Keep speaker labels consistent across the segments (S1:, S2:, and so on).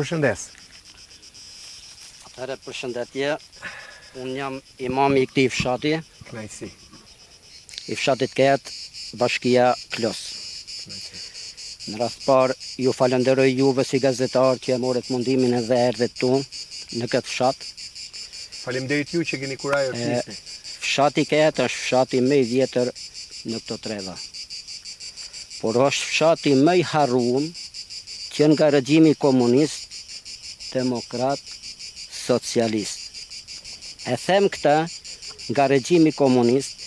S1: përshëndes.
S2: Atëherë përshëndetje, unë jam imami i këtij fshati,
S1: Kënaqësi.
S2: i fshatit Ket, bashkia Klos. Në rast parë, ju falenderoj juve si gazetar që e morët mundimin edhe erdhët tu në këtë fshat.
S1: Faleminderit ju që keni kurajër flisni.
S2: Fshati Ket është fshati më i vjetër në këto treva. Por është fshati më i harruar që nga regjimi komunist, demokrat, socialist. E them këta nga regjimi komunist,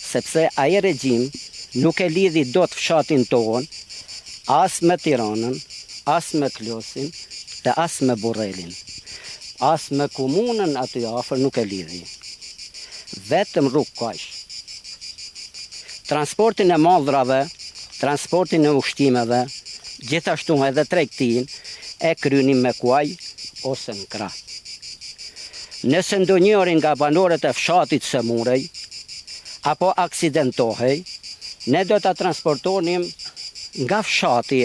S2: sepse ai regjim nuk e lidhi dot fshatin tonë, as me Tiranën, as me Klosin, dhe as me Burrelin. As me komunën aty afër nuk e lidhi. Vetëm rrugë kaq. Transportin e mallrave, transportin e ushqimeve, gjithashtu edhe tregtin e krynim me kuaj ose në krah. Nëse ndonjëri nga banorët e fshatit së murej, apo aksidentohej, ne do ta transportonim nga fshati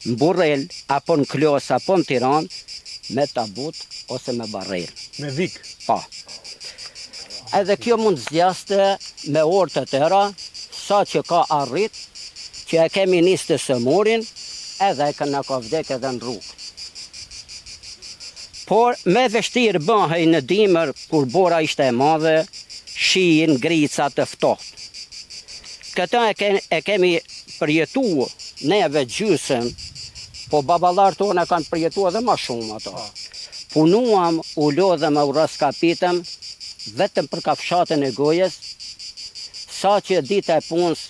S2: në Burrel, apo në Klos, apo në Tiranë, me tabut ose me barrel.
S1: Me vik.
S2: Pa. Edhe kjo mund zgjaste me orë të tëra, sa që ka arrit, që e kemi nisë të sëmurin, edhe e këna ka vdek edhe në rrugë. Por me vështirë bëhej në dimër, kur bora ishte e madhe, shijin, grica të ftohtë. Këta e kemi përjetu neve gjysën, po baballar tonë kanë përjetu edhe ma shumë ato. Punuam, u lodhem e u raskapitëm, vetëm për kafshatën e gojës, sa që dita e punës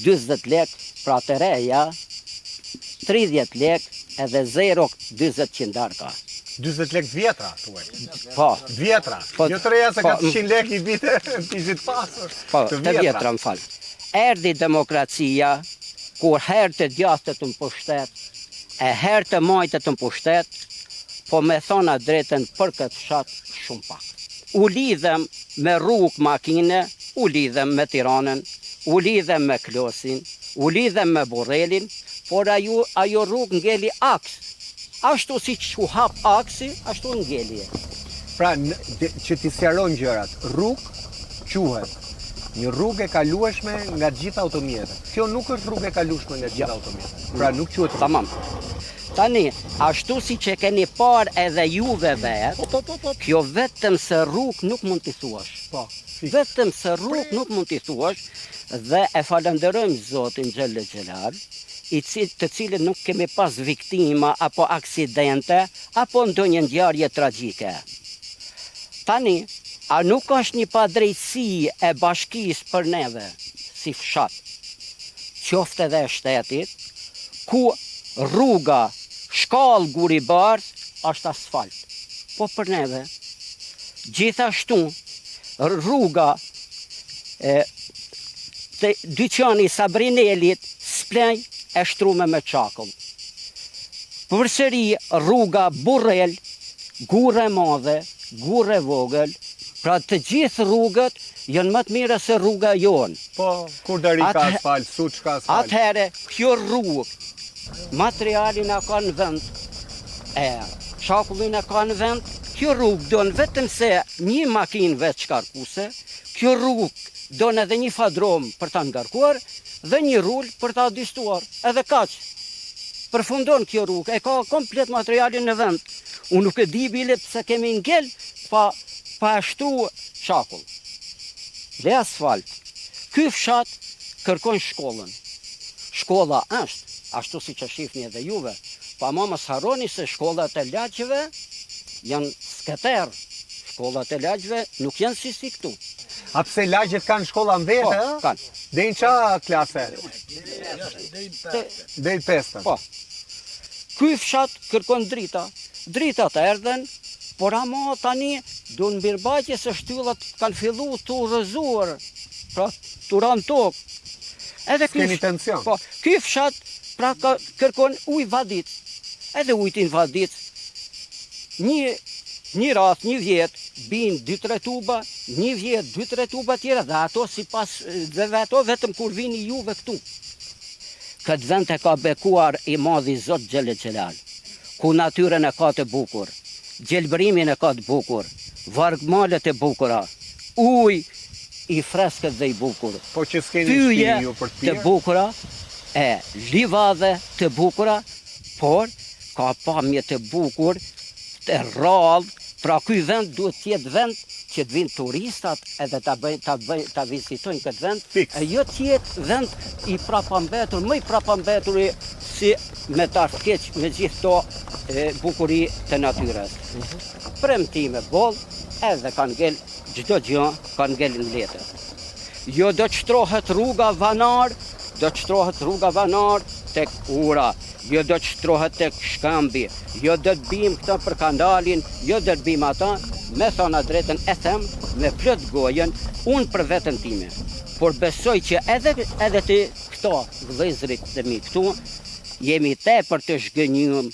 S2: 20 lek, pra të reja, 30 lek edhe 0,20 qindarka.
S1: 20 lek vjetra, thuaj.
S2: Po.
S1: Vjetra. Jo të reja se ka 100 lek i vite, tishit pasur.
S2: Po, të vjetra më falë. Erdi demokracia, kur herë të djastët në pushtet, e herë të majtët në pushtet, po me thona drejten për këtë fshat shumë pak. U lidhem me rrugë makine, u lidhem me Tiranën, u lidhem me Klosin, u lidhem me Burrelin, por ajo rrugë ngeli aks. Ashtu si që u hap aksi, ashtu ngeli.
S1: Pra, që t'i sqaron gjërat, rrugë quhet një rrugë e kalueshme nga gjitha automjetët. Kjo nuk është rrugë e kalueshme nga gjitha automjetët. Pra, nuk quhet rrugë.
S2: Tamam. Tani, ashtu si që keni parë edhe juve vetë, kjo vetëm se rrugë nuk mund t'i thuash. Vetëm se rrugë nuk mund t'i thuash, dhe e falenderojmë Zotin Xhelel Xhelal, të cilët nuk kemi pas viktima, apo aksidente, apo ndonjë ngjarje tragjike. Tani, a nuk është një padrejtësi e bashkisë për neve, si fshat, qoftë edhe e shtetit, ku rruga shkallë Guri Bardh është asfalt. Po për neve, gjithashtu, rruga të dyqani Sabrinelit Splej e shtrume me çakull. Përsëri rruga Burrel, Gurre Madhe, Gurre Vogël, pra të gjithë rrugët janë më të mira se rruga jonë.
S1: Po, kur dari ka asfalt, Suç ka asfalt.
S2: Atëherë, kjo rrugë, materialin e ka në vend, çakullin e ka në vend, kjo rrugë donë vetëm se një makinë vetë shkarkuse, kjo rrugë donë edhe një fadrom për ta ngarkuar, dhe një rul për ta distuar, edhe kaq. Përfundon kjo rrugë, e ka komplet materialin në vend. Unë nuk e di bile pse kemi ngel pa ashtru çakull. Le asfalt. Ky fshat kërkon shkollën. Shkolla është, ashtu si që shifni edhe juve, pa mos harroni se shkollat e lagjeve janë skëter. Shkollat e lagjeve nuk janë si këtu.
S1: A pse lagjet kanë shkolla në vete?
S2: Po, kanë.
S1: Dejnë qa klase? Dejnë 5.
S2: Po. Ky fshat kërkon drita. Dritat erdhen, por ama tani do në mirëmbajtje se shtyllat kanë fillu të rrëzuar, pra të ranë tokë.
S1: Keni tension.
S2: Po, ky fshat pra kërkon ujë vadic. Edhe ujtin vadic, një rast, një vjet, bin 2-3 tuba, një vjet 2-3 tuba tjera, dhe ato vetëm kur vini juve këtu. Këtë vend e ka bekuar i madhi Zot Xhelel Xhelal. ku natyrën e ka të bukur, gjelbërimin e ka të bukur, vargmalet e bukura, uj i freskët dhe i bukur,
S1: Po që s'keni
S2: pyje
S1: shtëpi ju për të
S2: të
S1: pirë?
S2: bukura, livadhe të bukura, por ka pamje të bukur, të rrallë, pra ky vend duhet të jetë vend që të vinë turistat edhe ta vizitojnë këtë vend,
S1: Fiks.
S2: e jo të jetë vend i prapambetur, më i prapambeturi si me keq me gjithë to bukuri të natyres. Premtime boll, edhe kanë ngel çdo gjë, kanë ngel në letër. Jo do të shtrohet rruga Vanar, do të shtrohet rruga Vanar tek Ura, jo do të shtrohet tek Shkambi, jo do të bim këta për kanalin, jo do të bim ata, me thona drejtën e them, me plot gojen, unë për veten time. Por besoj që edhe të këto vëllezërit të mi këtu, jemi tepër të zhgënjur,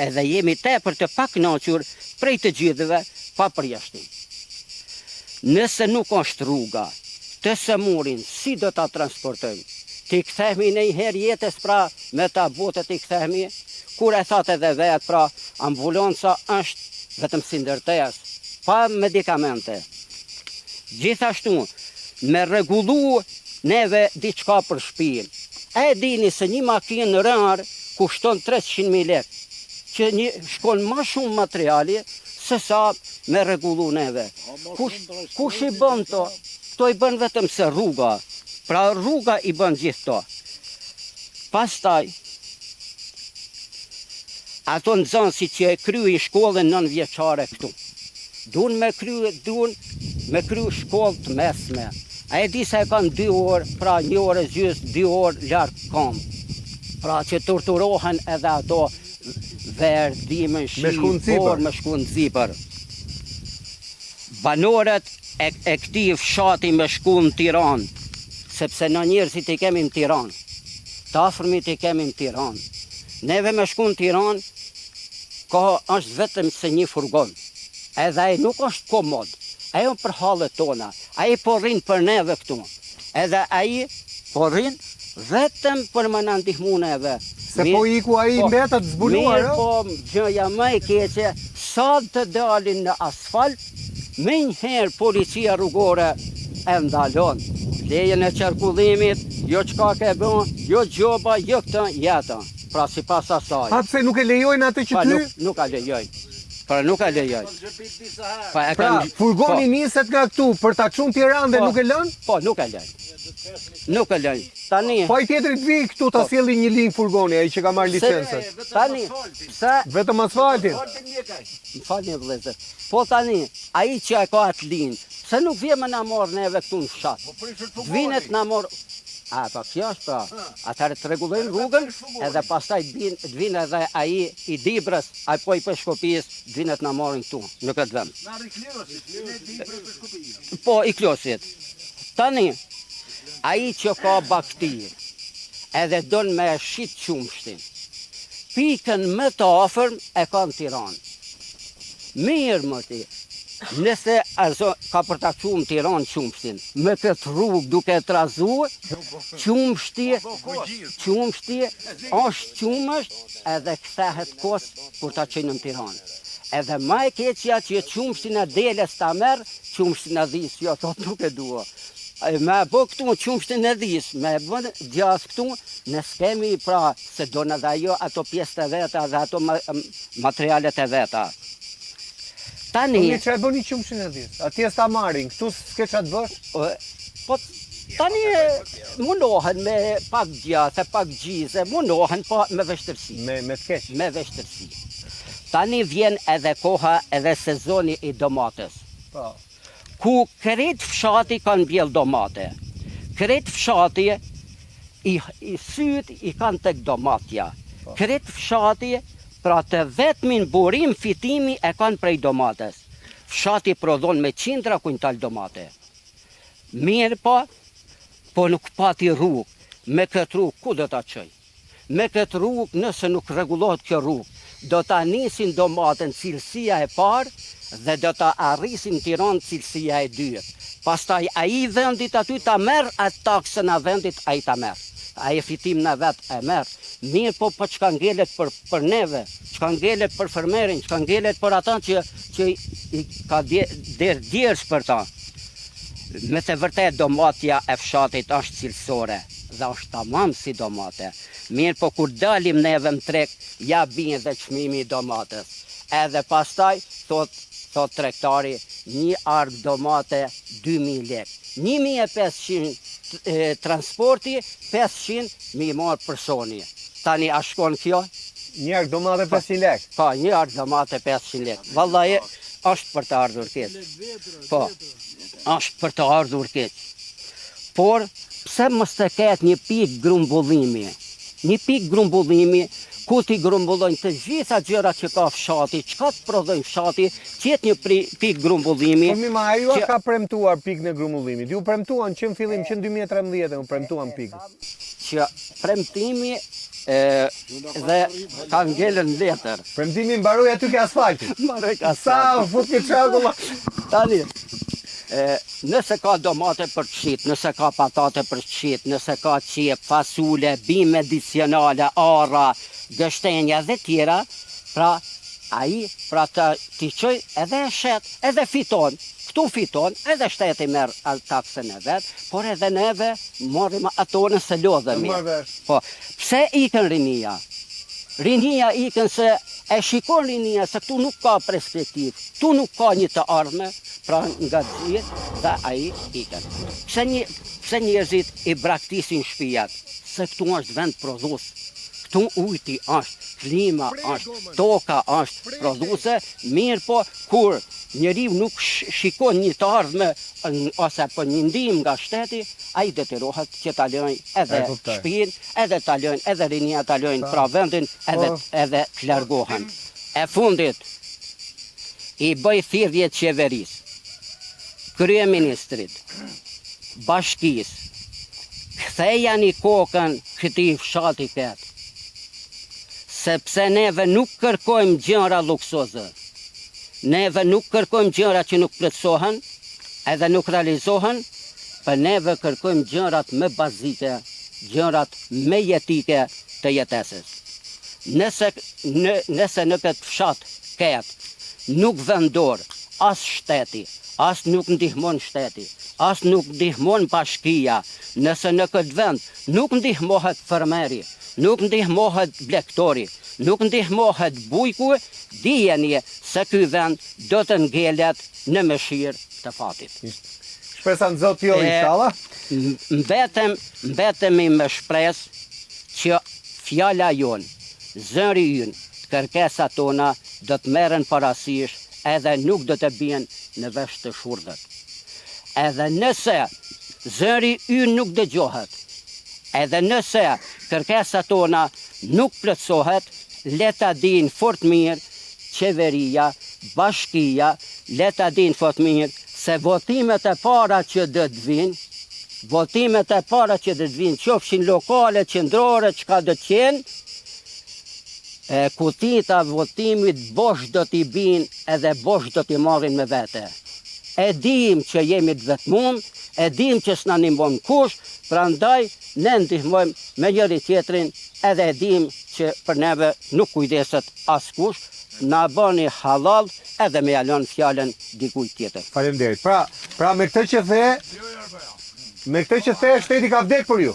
S2: edhe jemi tepër të pakënaqur prej të gjithëve pa përjashtim. Nëse nuk është rruga, të sëmurin, si do ta transportojmë? Ti kthehemi në një herë jetës pra me ta botet i kthehemi, kur e thatë edhe vetë pra ambulanca është vetëm si ndërtes, pa medikamente. Gjithashtu, me rregullu neve diçka për shtëpinë. E dini se një makinë rënër kushton 300.000 lekë, që shkon më shumë materiali se sa me rregullu neve. Kush i bën to? Kto i bën vetëm se rruga. Pra rruga i bën gjithë to. Pastaj, ato nxënësit që e kryin shkollën 9-vjeçare këtu, duan me kryu shkollë të mesme. A e di se e kanë 2 orë, pra 1 orë e gjys, 2 orë larg kam. Pra që torturohen edhe ato verë, dimën, shi, borë, me shku në zipër. Banorët e këtij fshati me shku në Tiranë, sepse në njerëzit i kemi në Tiranë, të afërmit i kemi në Tiranë. Neve me shku në Tiranë, është vetëm se një furgon, edhe ai nuk është komod, ajo për hallet tona, ai po rrin për neve këtu, edhe ai po rrin vetëm për më na ndihmu neve.
S1: Se po iku ai mbetet zbuluar,
S2: mirë, po gjëja më e keqe, sa të dalin në asfalt, me njëherë policia rrugore e ndalon. Lejen e qarkullimit, jo çka ke bën, jo gjoba, jo këtë jeta. Pra sipas asaj.
S1: A pse nuk e lejojnë atë që ty?
S2: Nuk a lejojnë. Pra nuk a lejojnë.
S1: Pra furgoni niset nga këtu për ta çuar në Tiranë dhe nuk e lën?
S2: Po, nuk e lejnë. Nuk e lejnë. Tani.
S1: Po ai tjetri të vi këtu ta sjellë një linjë furgoni, ai që ka marrë licencën.
S2: Tani, pse?
S1: Vetëm asfaltin.
S2: Më falni vëllezër. Po tani, ai që e ka atë linjë, se nuk vjen më na morr neve këtu në fshat. Vinet na morr. A, pa kjo është pra, atëherë të rregullojnë rrugën, edhe pastaj të vinë edhe ai i Dibrës, ai po i Peshkopis, të vinë të na marrin këtu, në këtë vend. Po, i Klosit. Tani, ai që ka baktirë, edhe don me shit qumshtin, pikën më të afërm e ka në Tiranë. Mirë më ti. Nëse ka për ta qumë Tiranë qumshtin, me këtë rrugë duke trazu, qumshti është qumësht edhe kthehet kos kur ta qenë në Tiranë. Edhe më e keqja që qumshtin e deles ta merr, qumshtin e dhis, jo, thot nuk e dua. Me bë këtu qumshtin e dhis, me bën gjas këtu, ne s'kemi pra se do në dhe ajo ato pjesët e veta dhe ato materialet e veta. Tani...
S1: Po që e bëni qumshin e dhis? Atje s'ta marrin, këtu s'ke qa të bësh?
S2: Po tani mundohen me pak gjatë, pak gjize, mundohen po me vështërsi.
S1: Me të keq?
S2: Me vështërsi. Tani vjen edhe koha edhe sezoni i domates.
S1: Po.
S2: Ku krejt fshati kanë bjell domate. Krejt fshati i syt i kanë tek domatja. Krejt fshati pra të vetmin burim fitimi e kanë prej domates. Fshati prodhon me qindra kuntal domate. Mirë po nuk pati rrugë. Me këtë rrugë, ku do ta çoj? Me këtë rrugë, nëse nuk rregullohet kjo rrugë, do ta nisin domaten cilësia e parë dhe do ta arrisin Tiranë cilësia e dytë. Pastaj ai vendit aty ta merr atë taksën a vendit ai ta merr. a e fitim në vetë e merë. Mirë po çka ngelet për neve, çka ngelet për fermerin, çka ngelet për ata që i ka djerës për ta. Me të vërtet domatja e fshatit është cilësore dhe është tamam si domate. Mirë po kur dalim neve në treg, ja bie dhe çmimi i domates. Edhe pastaj thot tregtari, një ardh domate 2000 lek. 1500 transporti, 500 mi marë personi. Tani a shkon kjo?
S1: Një ardh domate 500 lek?
S2: Po, një ardh domate 500 lek. Vallahi, është për të ardhur keq. Po, është për të ardhur keq. Por, pse mos të ketë një pikë grumbullimi? Një pikë grumbullimi, ku t'i grumbullojnë të gjitha gjërat që ka fshati, çka të prodhojnë fshati, qëtë një pikë grumbullimi.
S1: Po mima, a ju ka premtuar pikën e grumbullimit? Ju premtuan që në fillim, që në 2013 u premtuan pikën?
S2: Që premtimi dhe ka ngellën letër.
S1: Premtimi mbaroi aty ke asfaltit.
S2: Mbaroi ka
S1: Sa u fut ke çakulla.
S2: Tani, nëse ka domate për të qit, nëse ka patate për të qit, nëse ka qep, fasule, bim medicinale, arra, gështenja dhe tjera, pra ai pra t'i qoj edhe shet, edhe fiton. Këtu fiton, edhe shteti merë taksën e vetë, por edhe neve morim ato nëse lodhemi. Po, pse ikën rinia? Rinia ikën se e shikon rinia se këtu nuk ka perspektiv, këtu nuk ka një të ardhme, pra nga gjithë dhe ai ikën. Pse njerëzit i braktisin shtëpiat? Se këtu është vend prodhues. Këtu ujti është, klima është, toka është prodhuese, mirë po kur njeriu nuk shikon një të ardhme ose po një ndihmë nga shteti, ai detyrohet që ta lëjnë edhe shtëpinë, edhe ta lëjnë, edhe rinia ta lëjnë pra vendin, edhe të largohen. E fundit, i bëj thirrje qeverisë, kryeministrit, bashkisë, ktheja një kokën këtij fshati ket. Sepse neve nuk kërkojmë gjëra luksoze. Neve nuk kërkojmë gjëra që nuk plotësohen, edhe nuk realizohen, për neve kërkojmë gjërat më bazike, gjërat më jetike të jetesës. Nëse në këtë fshat ketë nuk vendor as shteti, as nuk ndihmon shteti, as nuk ndihmon bashkia, nëse në këtë vend nuk ndihmohet fermeri, nuk ndihmohet blektori, nuk ndihmohet bujku, dijeni se ky vend do të ngelet në mëshirë të fatit.
S1: Shpresa në Zot jo, inshallah.
S2: Mbetemi me shpresë që fjala jonë, zëri ynë, kërkesat tona do të merren parasysh edhe nuk do të bien në vesh të shurdhët. Edhe nëse zëri ynë nuk dëgjohet, edhe nëse kërkesat tona nuk plotësohet, le ta dinë fort mirë qeveria, bashkia, le ta dinë fort mirë se votimet e para që do të vinë, qofshin lokale, qendrore, çka do të qenë, kutita votimit bosh do t'i bin edhe bosh do t'i marrin me vete. E dim që jemi të vetmuar, e dim që s'na ndihmon kush, prandaj ne ndihmojmë me njëri tjetrin, edhe e dim që për neve nuk kujdeset askush, na bëni halal edhe me jalon fjalën dikujt tjetër.
S1: Faleminderit. Pra me këtë që the, shteti ka vdek për ju.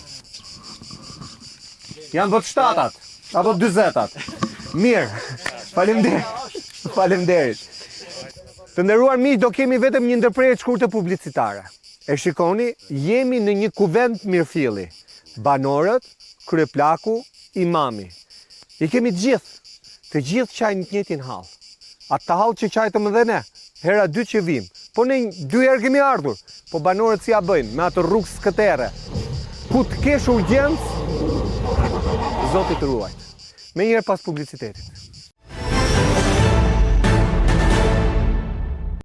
S1: Janë vot shtatat, apo 40-at. Mirë. Faleminderit. Të nderuar miq, do kemi vetëm një ndërprerje të shkurtër publicitare. E shikoni, jemi në një kuvent mirëfilli. Banorët, kryeplaku, imami. I kemi të gjithë qajnë të njëjtin hall. Atë hall që qajtëm edhe ne, hera 2 që vim. Po ne 2 herë kemi ardhur, po banorët si ja bëjnë, me atë rrugë skëtere. Ku të kesh urgjencë, Zoti të ruajt. Me njëherë pas publicitetit.